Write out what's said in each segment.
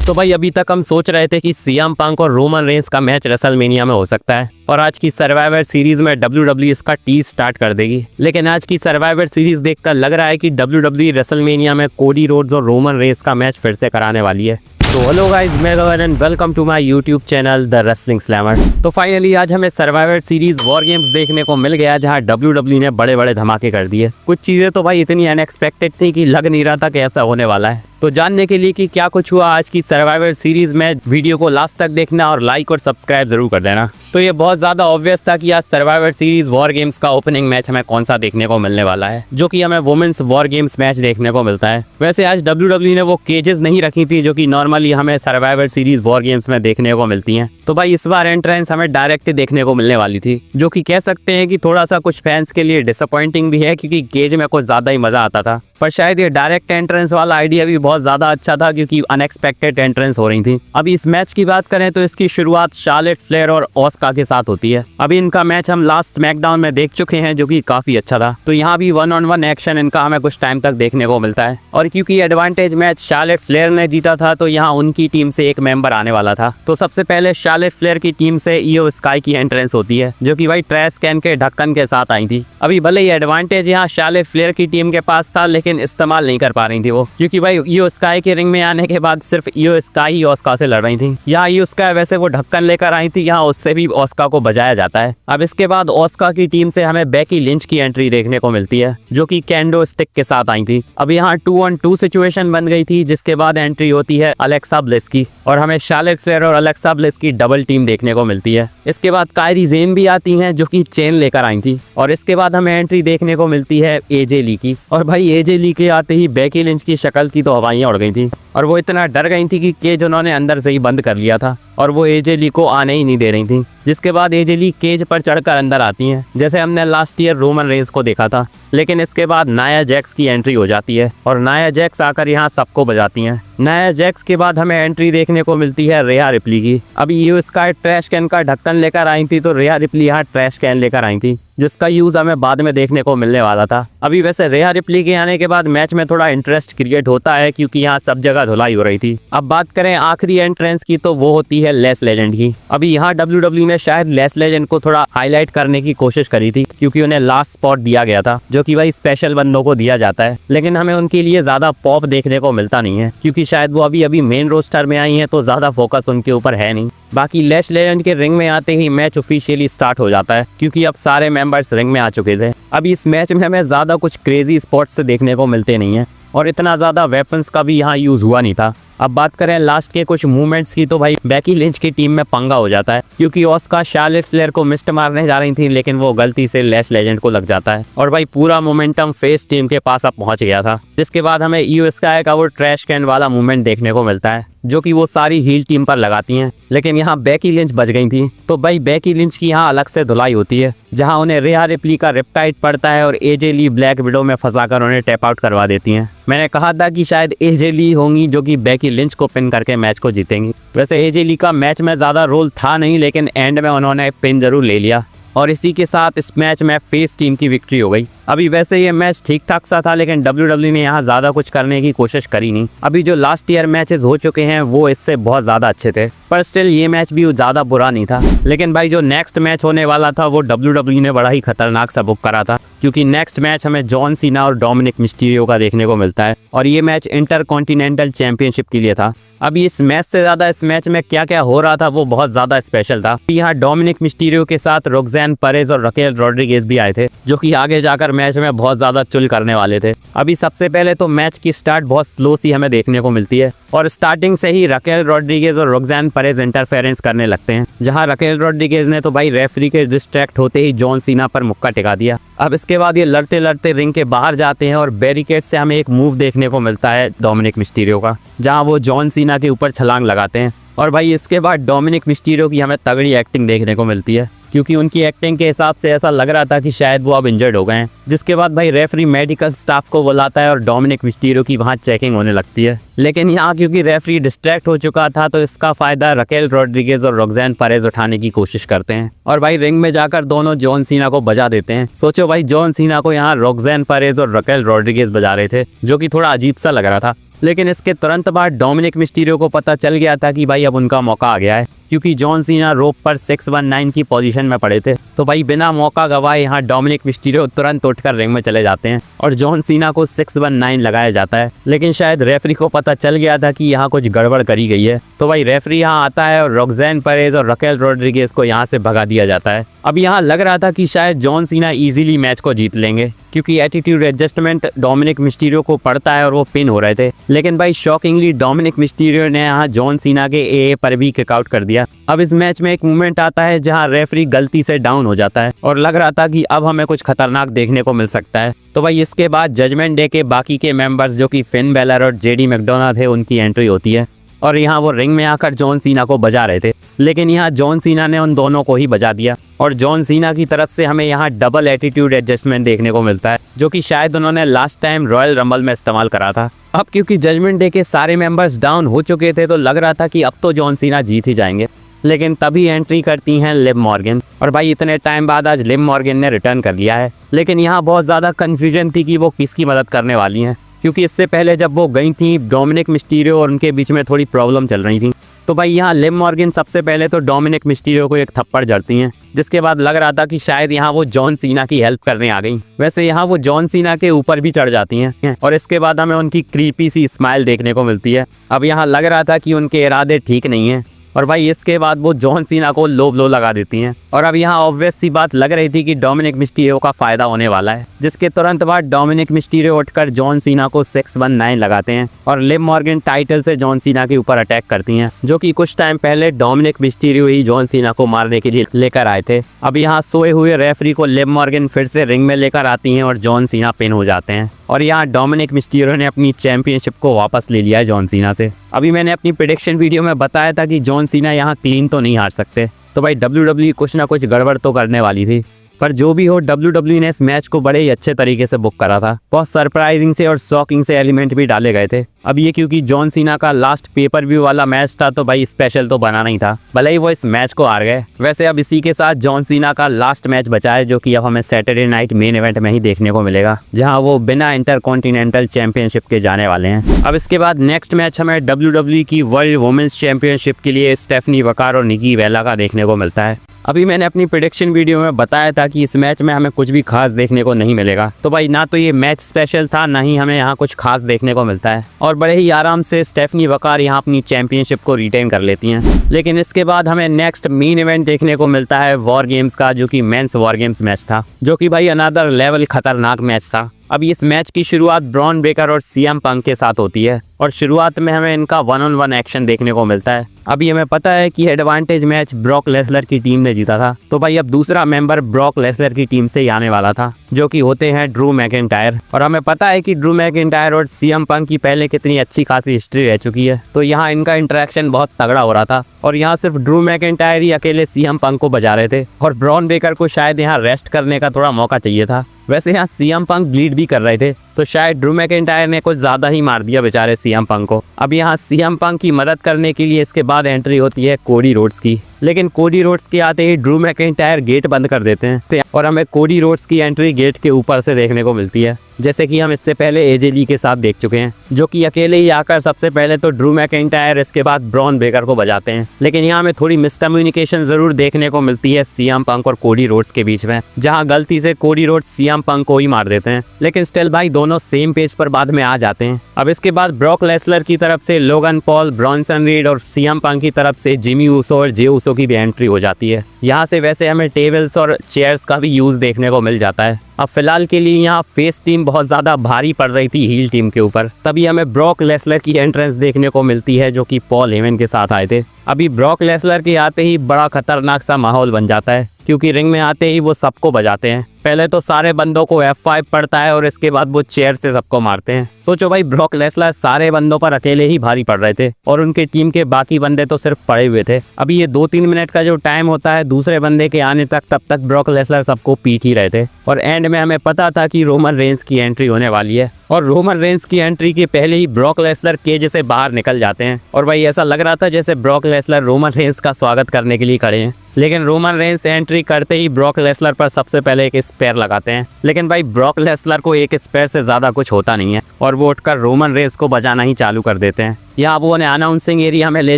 तो भाई अभी तक हम सोच रहे थे कि सीएम पंक और रोमन रेंस का मैच रेसलमेनिया में हो सकता है और आज की सर्वाइवर सीरीज में WWE इसका टीज स्टार्ट कर देगी। लेकिन आज की सर्वाइवर सीरीज देखकर लग रहा है कि WWE रेसलमेनिया में कोडी रोड्स और रोमन रेंस का मैच फिर से कराने वाली है। तो हेलो गाइस, मैं Gagan and welcome to my YouTube channel the wrestling slammer. तो फाइनली आज हमें सर्वाइवर सीरीज वॉर गेम्स देखने को मिल गया जहां WWE ने बड़े बड़े धमाके कर दिए। कुछ चीज़ें तो भाई इतनी अनएक्सपेक्टेड थी कि लग नहीं रहा था कि ऐसा होने वाला है। तो जानने के लिए कि क्या कुछ हुआ आज की सर्वाइवर सीरीज में, वीडियो को लास्ट तक देखना और लाइक और सब्सक्राइब जरूर कर देना। तो ये बहुत ज़्यादा ऑब्वियस था कि आज सर्वाइवर सीरीज वॉर गेम्स का ओपनिंग मैच हमें कौन सा देखने को मिलने वाला है, जो कि हमें वुमेन्स वॉर गेम्स मैच देखने को मिलता है। वैसे आज WWE ने वो केजेस नहीं रखी थी जो कि नॉर्मली हमें सर्वाइवर सीरीज वॉर गेम्स में देखने को मिलती हैं। तो भाई इस बार एंट्रेंस हमें डायरेक्ट देखने को मिलने वाली थी, जो कि कह सकते हैं कि थोड़ा सा कुछ फैंस के लिए डिसअपॉइंटिंग भी है, क्योंकि केज में कुछ ज़्यादा ही मज़ा आता था। पर शायद ये डायरेक्ट एंट्रेंस वाला आइडिया भी बहुत ज़्यादा अच्छा था, क्योंकि अनएक्सपेक्टेड एंट्रेंस हो रही थी। अभी इस मैच की बात करें तो इसकी शुरुआत शार्लेट फ्लेयर और ऑस्का के साथ होती है। अभी इनका मैच हम लास्ट स्मैकडाउन में देख चुके हैं, जो कि काफ़ी अच्छा था। तो यहाँ भी 1-on-1 एक्शन इनका हमें कुछ टाइम तक देखने को मिलता है। और क्योंकि एडवांटेज मैच शार्लेट फ्लेयर ने जीता था, तो यहाँ उनकी टीम से एक मेंबर आने वाला था। तो सबसे पहले शार्लेट फ्लेयर की टीम से ईओ स्काई की एंट्रेंस होती है, जो कि भाई ट्रैश कैन के ढक्कन के साथ आई थी। अभी भले ही एडवांटेज यहाँ शार्लेट फ्लेयर की टीम के पास था, लेकिन इस्तेमाल नहीं पा रही थी वो, क्योंकि भाई ईओ स्काई के रिंग में आने के बाद सिर्फ ईओ स्काई ही ऑस्का से लड़ रही थी। यहाँ ईओ स्काई वैसे वो ढक्कन लेकर आई थी, यहाँ उससे भी ऑस्का को बजाया जाता है। अब इसके बाद ऑस्का की टीम से हमें बेकी लिंच की एंट्री देखने को मिलती है, जो कि कैंडो स्टिक के साथ आई थी। अब यहाँ 2-on-2 सिचुएशन बन गई थी, जिसके बाद एंट्री होती है अलेक्सा ब्लिस की, और हमें शार्लेट फ्लेयर और अलेक्सा ब्लिस की डबल टीम देखने को मिलती है। इसके बाद कायरी जेन भी आती हैं, जो कि चेन लेकर आई थी। और इसके बाद हमें एंट्री देखने को मिलती है एजे ली की। और भाई एजे ली के आते ही बेकी लिंच की शक्ल की तो हवाइयाँ उड़ गई थी, और वो इतना डर गई थी कि केज उन्होंने अंदर से ही बंद कर लिया था, और वो एजे ली को आने ही नहीं दे रही थी। जिसके बाद एजे ली केज पर चढ़कर अंदर आती हैं, जैसे हमने लास्ट ईयर रोमन रेंस को देखा था। लेकिन इसके बाद नाया जैक्स की एंट्री हो जाती है, और नाया जैक्स आकर यहाँ सबको बजाती हैं। नाया जैक्स के बाद हमें एंट्री देखने को मिलती है रिया रिप्ली की। अभी ईओ स्काई ट्रैश कैन का ढक्कन लेकर आई थी, तो रिया रिप्ली यहाँ ट्रैश कैन लेकर आई थी, जिसका यूज हमें बाद में देखने को मिलने वाला था। अभी वैसे रिया रिप्ली के आने के बाद मैच में थोड़ा इंटरेस्ट क्रिएट होता है, क्योंकि यहाँ सब जगह धुलाई हो रही थी। अब बात करें आखिरी एंट्रेंस की, तो वो होती है लेस लेजेंड की। अभी यहाँ WWE ने शायद लेस लेजेंड को थोड़ा हाईलाइट करने की कोशिश करी थी, क्योंकि उन्हें लास्ट स्पॉट दिया गया था, जो कि भाई स्पेशल बंदों को दिया जाता है। लेकिन हमें उनके लिए ज्यादा पॉप देखने को मिलता नहीं है, क्योंकि शायद वो अभी मेन रोस्टर में आई है, तो ज्यादा फोकस उनके ऊपर है नहीं। बाकी लेस लेजेंड के रिंग में आते ही मैच ऑफिशियली स्टार्ट हो जाता है, क्योंकि अब सारे मेंबर्स रिंग में आ चुके थे। अभी इस मैच में हमें ज़्यादा कुछ क्रेजी स्पॉट्स देखने को मिलते नहीं हैं, और इतना ज़्यादा वेपन्स का भी यहाँ यूज़ हुआ नहीं था। अब बात करें लास्ट के कुछ मूवमेंट्स की, तो भाई बेकी लिंच की टीम में पंगा हो जाता है, क्योंकि ऑस्का शार्लेट फ्लेयर को मिस्ट मारने जा रही थी, लेकिन वो गलती से लेस लेजेंड को लग जाता है, और भाई पूरा मोमेंटम फेस टीम के पास अब पहुंच गया था। जिसके बाद हमें ईओ स्काई का वो ट्रैश कैन वाला मूवमेंट देखने को मिलता है, जो कि वो सारी हील टीम पर लगाती हैं। लेकिन यहाँ बेकी लिंच बच गई थी, तो भाई बेकी लिंच की यहाँ अलग से धुलाई होती है, जहाँ उन्हें रिया रिप्ली का रिपटाइट पड़ता है, और एजे ली ब्लैक विडो में फंसाकर उन्हें टैप आउट करवा देती हैं। मैंने कहा था कि शायद एजे ली होंगी जो कि बेकी लिंच को पिन करके मैच को जीतेंगी। वैसे एजे ली का मैच में ज़्यादा रोल था नहीं, लेकिन एंड में उन्होंने पिन जरूर ले लिया, और इसी के साथ इस मैच में फेस टीम की विक्ट्री हो गई। अभी वैसे ये मैच ठीक ठाक सा था, लेकिन WWE ने यहाँ ज़्यादा कुछ करने की कोशिश करी नहीं। अभी जो लास्ट ईयर मैचेस हो चुके हैं वो इससे बहुत ज़्यादा अच्छे थे, पर स्टिल ये मैच भी ज़्यादा बुरा नहीं था। लेकिन भाई जो नेक्स्ट मैच होने वाला था वो WWE ने बड़ा ही खतरनाक सा बुक करा था, क्योंकि नेक्स्ट मैच हमें जॉन सीना और डोमिनिक मिस्टीरियो का देखने को मिलता है, और ये मैच इंटरकॉन्टिनेंटल चैंपियनशिप के लिए था। अभी इस मैच से ज़्यादा इस मैच में क्या क्या हो रहा था वो बहुत ज़्यादा स्पेशल था। यहाँ डोमिनिक मिस्टीरियो के साथ रोक्सेन परेज और रकेल रॉड्रिगेज भी आए थे, जो कि आगे जाकर मैच में बहुत ज़्यादा चुल करने वाले थे। अभी सबसे पहले तो मैच की स्टार्ट बहुत स्लो सी हमें देखने को मिलती है, और स्टार्टिंग से ही रकेल रॉड्रिगेज और रोक्सेन परेज इंटरफेरेंस करने लगते हैं, जहां रकेल रॉड्रिगेज ने तो भाई रेफरी के डिस्ट्रैक्ट होते ही जॉन सीना पर मुक्का टिका दिया। अब इसके बाद ये लड़ते लड़ते रिंग के बाहर जाते हैं, और बैरिकेड से हमें एक मूव देखने को मिलता है डोमिनिक मिस्टीरियो का, जहां वो जॉन सीना के ऊपर छलांग लगाते हैं। और भाई इसके बाद डोमिनिक मिस्टीरियो की हमें तगड़ी एक्टिंग देखने को मिलती है, क्योंकि उनकी एक्टिंग के हिसाब से ऐसा लग रहा था कि शायद वो अब इंजर्ड हो गए हैं। जिसके बाद भाई रेफरी मेडिकल स्टाफ को बुलाता है और डोमिनिक मिस्टीरियो की वहाँ चेकिंग होने लगती है। लेकिन यहाँ क्योंकि रेफरी डिस्ट्रैक्ट हो चुका था तो इसका फायदा रकेल रॉड्रिगेज और रोक्सेन परेज उठाने की कोशिश करते हैं और भाई रिंग में जाकर दोनों जॉन सीना को बजा देते हैं। सोचो भाई जॉन सीना को यहाँ रोक्सेन परेज और रकेल रॉड्रिगेज बजा रहे थे, जो कि थोड़ा अजीब सा लग रहा था। लेकिन इसके तुरंत बाद डोमिनिक मिस्टीरियो को पता चल गया था कि भाई अब उनका मौका आ गया है, क्योंकि जॉन सीना रोप पर 619 की पोजीशन में पड़े थे। तो भाई बिना मौका गवाए यहाँ डोमिनिक मिस्टीरियो तुरंत उठकर रिंग में चले जाते हैं और जॉन सीना को 619 लगाया जाता है। लेकिन शायद रेफरी को पता चल गया था कि यहाँ कुछ गड़बड़ करी गई है, तो भाई रेफरी यहाँ आता है और रॉक्सैन परेज और रकेल रोड्रिगेज को यहाँ से भगा दिया जाता है। अब यहाँ लग रहा था कि शायद जॉन सीना इजीली मैच को जीत लेंगे, क्योंकि एटीट्यूड एडजस्टमेंट डोमिनिक मिस्टीरियो को पड़ता है और वो पिन हो रहे थे। लेकिन भाई शॉकिंगली डोमिनिक मिस्टीरियो ने यहाँ जॉन सीना के एए पर भी किकआउट कर दिया। अब इस मैच में एक मूवमेंट आता है जहां रेफरी गलती से डाउन हो जाता है और लग रहा था कि अब हमें कुछ खतरनाक देखने को मिल सकता है। तो भाई इसके बाद जजमेंट डे के बाकी के मेंबर्स जो कि फिन बेलर और जेडी मैकडोनाल्ड थे उनकी एंट्री होती है और यहाँ वो रिंग में आकर जॉन सीना को बजा रहे थे, लेकिन यहाँ जॉन सीना ने उन दोनों को ही बजा दिया और जॉन सीना की तरफ से हमें यहाँ डबल एटीट्यूड एडजस्टमेंट देखने को मिलता है, जो कि शायद उन्होंने लास्ट टाइम रॉयल रंबल में इस्तेमाल करा था। अब क्योंकि जजमेंट डे के सारे मेंबर्स डाउन हो चुके थे तो लग रहा था कि अब तो जॉन सीना जीत ही जाएंगे, लेकिन तभी एंट्री करती हैं लिव मॉर्गन और भाई इतने टाइम बाद आज लिव मॉर्गन ने रिटर्न कर लिया है। लेकिन यहाँ बहुत ज़्यादा कन्फ्यूजन थी कि वो किसकी मदद करने वाली हैं, क्योंकि इससे पहले जब वो गई थी डोमिनिक मिस्टीरियो और उनके बीच में थोड़ी प्रॉब्लम चल रही थी। तो भाई यहाँ लिव मॉर्गन सबसे पहले तो डोमिनिक मिस्टीरियो को एक थप्पड़ जड़ती हैं, जिसके बाद लग रहा था कि शायद यहाँ वो जॉन सीना की हेल्प करने आ गई। वैसे यहाँ वो जॉन सीना के ऊपर भी चढ़ जाती हैं और इसके बाद हमें उनकी क्रीपी सी स्माइल देखने को मिलती है। अब यहाँ लग रहा था कि उनके इरादे ठीक नहीं हैं और भाई इसके बाद वो जॉन सीना को लो ब्लो लगा देती हैं और अब यहाँ ऑब्वियस सी बात लग रही थी कि डोमिनिक मिस्टीरियो का फायदा होने वाला है, जिसके तुरंत बाद डोमिनिक मिस्टीरियो उठकर जॉन सीना को 619 लगाते हैं और लिव मॉर्गन टाइटल से जॉन सीना के ऊपर अटैक करती हैं, जो कि कुछ टाइम पहले डोमिनिक मिस्टीरियो ही जॉन सीना को मारने के लिए लेकर आए थे। अब यहाँ सोए हुए रेफरी को लिव मॉर्गन फिर से रिंग में लेकर आती हैं और जॉन सीना पिन हो जाते हैं और यहाँ डोमिनिक मिस्टीरियो ने अपनी चैंपियनशिप को वापस ले लिया है जॉन सीना से। अभी मैंने अपनी प्रेडिक्शन वीडियो में बताया था कि जॉन सीना यहाँ क्लीन तो नहीं हार सकते, तो भाई WWE कुछ ना कुछ गड़बड़ तो करने वाली थी। पर जो भी हो WWE ने इस मैच को बड़े ही अच्छे तरीके से बुक करा था। बहुत सरप्राइजिंग से और शॉकिंग से एलिमेंट भी डाले गए थे। अब ये क्योंकि जॉन सीना का लास्ट पेपर व्यू वाला मैच था तो भाई स्पेशल तो बना नहीं था, भले ही वो इस मैच को हार गए। वैसे अब इसी के साथ जॉन सीना का लास्ट मैच बचा है, जो कि अब हमें सैटरडे नाइट मेन इवेंट में ही देखने को मिलेगा, जहां वो बिना इंटरकॉन्टिनेंटल चैंपियनशिप के जाने वाले हैं। अब इसके बाद नेक्स्ट मैच हमें WWE की वर्ल्ड वुमेन्स चैंपियनशिप के लिए स्टेफनी वकार और निकी बेला का देखने को मिलता है। अभी मैंने अपनी प्रेडिक्शन वीडियो में बताया था कि इस मैच में हमें कुछ भी खास देखने को नहीं मिलेगा, तो भाई ना तो ये मैच स्पेशल था, ना ही हमें यहाँ कुछ खास देखने को मिलता है और बड़े ही आराम से स्टेफनी वकार यहाँ अपनी चैंपियनशिप को रिटेन कर लेती हैं। लेकिन इसके बाद हमें नेक्स्ट मेन इवेंट देखने को मिलता है वॉर गेम्स का, जो कि मेंस वॉर गेम्स मैच था, जो कि भाई अनदर लेवल खतरनाक मैच था। अब इस मैच की शुरुआत ब्रॉन ब्रेकर और सीएम पंक के साथ होती है और शुरुआत में हमें इनका 1-on-1 एक्शन देखने को मिलता है। अभी हमें पता है कि एडवांटेज मैच ब्रॉक लेसलर की टीम ने जीता था, तो भाई अब दूसरा मेंबर ब्रॉक लेसलर की टीम से ही आने वाला था, जो कि होते हैं ड्रू मैकिंटायर। और हमें पता है कि ड्रू मैकिंटायर और सीएम पंक की पहले कितनी अच्छी खासी हिस्ट्री रह चुकी है, तो यहाँ इनका इंटरेक्शन बहुत तगड़ा हो रहा था और यहाँ सिर्फ ड्रू मैकिंटायर ही अकेले सीएम पंक को बजा रहे थे और ब्रॉन ब्रेकर को शायद यहाँ रेस्ट करने का थोड़ा मौका चाहिए था। वैसे यहाँ सीएम पंक ब्लीड भी कर रहे थे, तो शायद ड्रू मैकिंटायर ने कुछ ज़्यादा ही मार दिया बेचारे सीएम पंक को। अब यहाँ सीएम पंक की मदद करने के लिए इसके बाद एंट्री होती है कोडी रोड्स की, लेकिन कोडी रोड्स के आते ही ड्रू मैकिंटायर गेट बंद कर देते हैं और हमें कोडी रोड्स की एंट्री गेट के ऊपर से देखने को मिलती है, जैसे कि हम इससे पहले एजे ली के साथ देख चुके हैं, जो कि अकेले ही आकर सबसे पहले तो ड्रू मैकिंटायर इसके बाद ब्रॉन ब्रेकर को बजाते हैं। लेकिन यहाँ हमें थोड़ी मिसकम्युनिकेशन जरूर देखने को मिलती है सीएम पंक और कोडी रोड्स के बीच में, जहाँ गलती से कोडी रोड्स सीएम पंक को ही मार देते हैं, लेकिन स्टिल भाई दोनों सेम पेज पर बाद में आ जाते हैं। अब इसके बाद ब्रॉक लेसलर की तरफ से लोगन पॉल, ब्रॉन्सन रीड और सीएम पंक की तरफ से जिमी ऊसो और जे ऊसो की भी एंट्री हो जाती है। यहाँ से वैसे हमें टेबल्स और चेयर्स का भी यूज देखने को मिल जाता है। अब फिलहाल के लिए यहाँ फेस टीम बहुत ज़्यादा भारी पड़ रही थी हील टीम के ऊपर, तभी हमें ब्रॉक लेसलर की एंट्रेंस देखने को मिलती है, जो कि पॉल हेमन के साथ आए थे। अभी ब्रॉक लेसलर के आते ही बड़ा खतरनाक सा माहौल बन जाता है, क्योंकि रिंग में आते ही वो सबको बजाते हैं। पहले तो सारे बंदों को F5 पड़ता है और इसके बाद वो चेयर से सबको मारते हैं। सोचो भाई, ब्रॉक लेसलर सारे बंदों पर अकेले ही भारी पड़ रहे थे और उनके टीम के बाकी बंदे तो सिर्फ पड़े हुए थे। अभी ये 2-3 मिनट का जो टाइम होता है दूसरे बंदे के आने तक, तब तक ब्रॉक लेसलर सबको पीट ही रहे थे और एंड में हमें पता था कि रोमन रेंस की एंट्री होने वाली है और रोमन रेंस की एंट्री के पहले ही ब्रॉक लेसलर केज से बाहर निकल जाते हैं और भाई ऐसा लग रहा था जैसे ब्रॉक लेसलर रोमन रेंस का स्वागत करने के लिए खड़े हैं। लेकिन रोमन रेंस एंट्री करते ही ब्रॉक लेसलर पर सबसे पहले एक स्पेयर लगाते हैं। लेकिन भाई ब्रॉक लेसनर को एक स्पेयर से ज़्यादा कुछ होता नहीं है और वो उठकर रोमन रेंस को बजाना ही चालू कर देते हैं। यहाँ वो उन्हें अनाउंसिंग एरिया में ले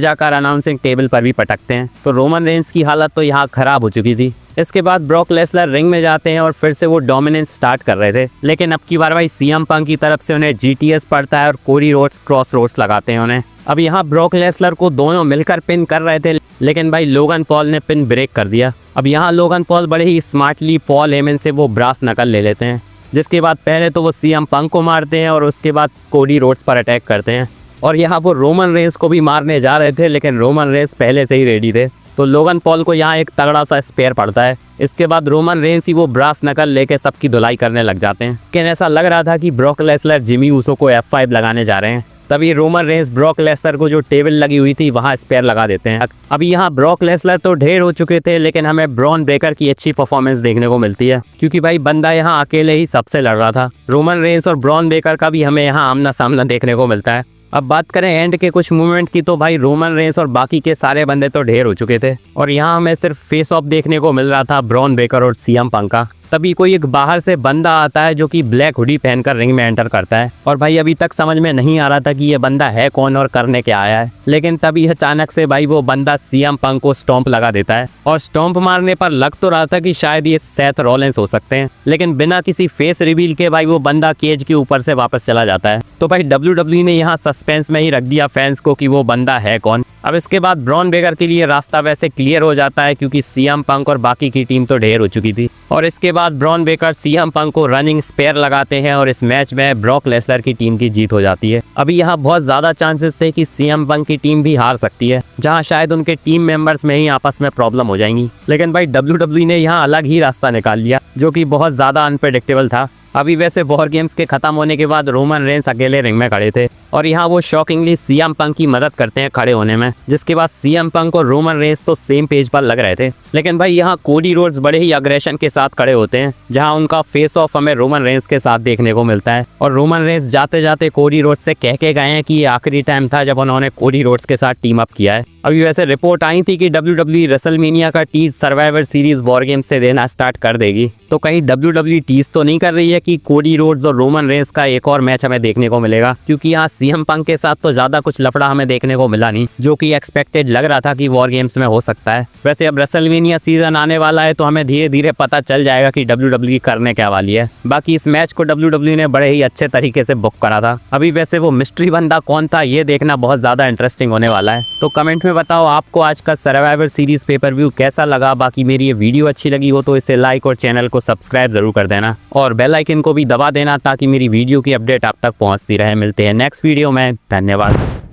जाकर अनाउंसिंग टेबल पर भी पटकते हैं। तो रोमन रेंस की हालत तो यहाँ ख़राब हो चुकी थी। इसके बाद ब्रॉक लेसनर रिंग में जाते हैं और फिर से वो डोमिनेंस स्टार्ट कर रहे थे, लेकिन अब की बार भाई सीएम पंक की तरफ से उन्हें जीटीएस पड़ता है और कोडी रोड्स क्रॉस रोड्स लगाते हैं उन्हें। अब यहाँ ब्रॉक लेसनर को दोनों मिलकर पिन कर रहे थे, लेकिन भाई लोगन पॉल ने पिन ब्रेक कर दिया। अब यहाँ लोगन पॉल बड़े ही स्मार्टली पॉल हेमन से वो ब्रास नकल ले लेते हैं, जिसके बाद पहले तो वो सीएम पंक को मारते हैं और उसके बाद कोडी रोड्स पर अटैक करते हैं। और यहाँ वो रोमन रेंस को भी मारने जा रहे थे, लेकिन रोमन रेंस पहले से ही रेडी थे। तो लोगन पॉल को यहाँ एक तगड़ा सा स्पेयर पड़ता है। इसके बाद रोमन रेंस ही वो ब्रास नकल लेके सबकी धुलाई करने लग जाते हैं। लेकिन ऐसा लग रहा था कि ब्रॉक लेसनर जिमी ऊसो को F5 लगाने जा रहे हैं। तभी रोमन रेंस ब्रॉक लेसनर को जो टेबल लगी हुई थी वहाँ स्पेयर लगा देते हैं। अभी यहाँ ब्रॉक लेसनर तो ढेर हो चुके थे, लेकिन हमें ब्रॉन ब्रेकर की अच्छी परफॉर्मेंस देखने को मिलती है, क्योंकि भाई बंदा यहाँ अकेले ही सबसे लड़ रहा था। रोमन रेंस और ब्रॉन ब्रेकर का भी हमें यहाँ आमना सामना देखने को मिलता है। अब बात करें एंड के कुछ मूवमेंट की, तो भाई रोमन रेंस और बाकी के सारे बंदे तो ढेर हो चुके थे और यहाँ हमें सिर्फ फेस ऑफ देखने को मिल रहा था ब्रॉन ब्रेकर और सीएम पंक का। तभी कोई एक बाहर से बंदा आता है जो कि ब्लैक हुडी पहनकर रिंग में एंटर करता है और भाई अभी तक समझ में नहीं आ रहा था कि ये बंदा है कौन और करने क्या आया है। लेकिन तभी अचानक से भाई वो बंदा सीएम पंक को स्टॉम्प लगा देता है और स्टॉम्प मारने पर लग तो रहा था कि शायद ये सेथ रॉलिंस हो सकते हैं, लेकिन बिना किसी फेस रिवील के भाई वो बंदा केज के ऊपर से वापस चला जाता है। तो भाई WWE ने यहाँ सस्पेंस में ही रख दिया फैंस को कि वो बंदा है कौन। अब इसके बाद ब्रॉन ब्रेकर के लिए रास्ता वैसे क्लियर हो जाता है, क्योंकि सीएम पंक और बाकी की टीम तो ढेर हो चुकी थी। और इसके बाद ब्रॉन ब्रेकर सीएम पंक को रनिंग स्पेयर लगाते हैं और इस मैच में ब्रॉक लेसनर की टीम की जीत हो जाती है। अभी यहाँ बहुत ज़्यादा चांसेस थे कि सीएम पंक की टीम भी हार सकती है, जहाँ शायद उनके टीम मेंबर्स में ही आपस में प्रॉब्लम हो जाएंगी, लेकिन भाई WWE ने यहाँ अलग ही रास्ता निकाल लिया, जो कि बहुत ज़्यादा अनप्रेडिक्टेबल था। अभी वैसे वॉर गेम्स के खत्म होने के बाद रोमन रेंस अकेले रिंग में खड़े थे और यहाँ वो शॉकिंगली सीएम पंक की मदद करते हैं खड़े होने में, जिसके बाद सीएम पंक और रोमन रेंस तो सेम पेज पर लग रहे थे। लेकिन भाई यहाँ कोडी रोड्स बड़े ही अग्रेशन के साथ खड़े होते हैं, जहाँ उनका फेस ऑफ हमें रोमन रेंस के साथ देखने को मिलता है और रोमन रेंस जाते जाते कोडी रोड्स से कह के गए हैं कि ये आखिरी टाइम था जब उन्होंने कोडी रोड्स के साथ टीम अप किया है। अभी वैसे रिपोर्ट आई थी कि WWE रेसलमेनिया का टीज सर्वाइवर सीरीज वॉर गेम से देना स्टार्ट कर देगी, तो कहीं WWE टीज तो नहीं कर रही है कि कोडी रोड्स और रोमन रेंस का एक और मैच हमें देखने को मिलेगा, क्योंकि यहाँ सीएम पंक के साथ तो ज्यादा कुछ लफड़ा हमें देखने को मिला नहीं, जो कि एक्सपेक्टेड लग रहा था कि वॉर गेम्स में हो सकता है। वैसे अब रेसलमेनिया सीजन आने वाला है, तो हमें धीरे धीरे पता चल जाएगा कि WWE करने क्या वाली है। बाकी इस मैच को WWE ने बड़े ही अच्छे तरीके से बुक करा था। अभी वैसे वो मिस्ट्री बंदा कौन था ये देखना बहुत ज्यादा इंटरेस्टिंग होने वाला है। तो कमेंट में बताओ आपको आज का सर्वाइवर सीरीज पेपर व्यू कैसा लगा। बाकी मेरी ये वीडियो अच्छी लगी हो तो इसे लाइक और चैनल को सब्सक्राइब जरूर कर देना और बेल आइकन को भी दबा देना, ताकि मेरी वीडियो की अपडेट आप तक पहुंचती रहे। मिलते हैं नेक्स्ट वीडियो में, धन्यवाद।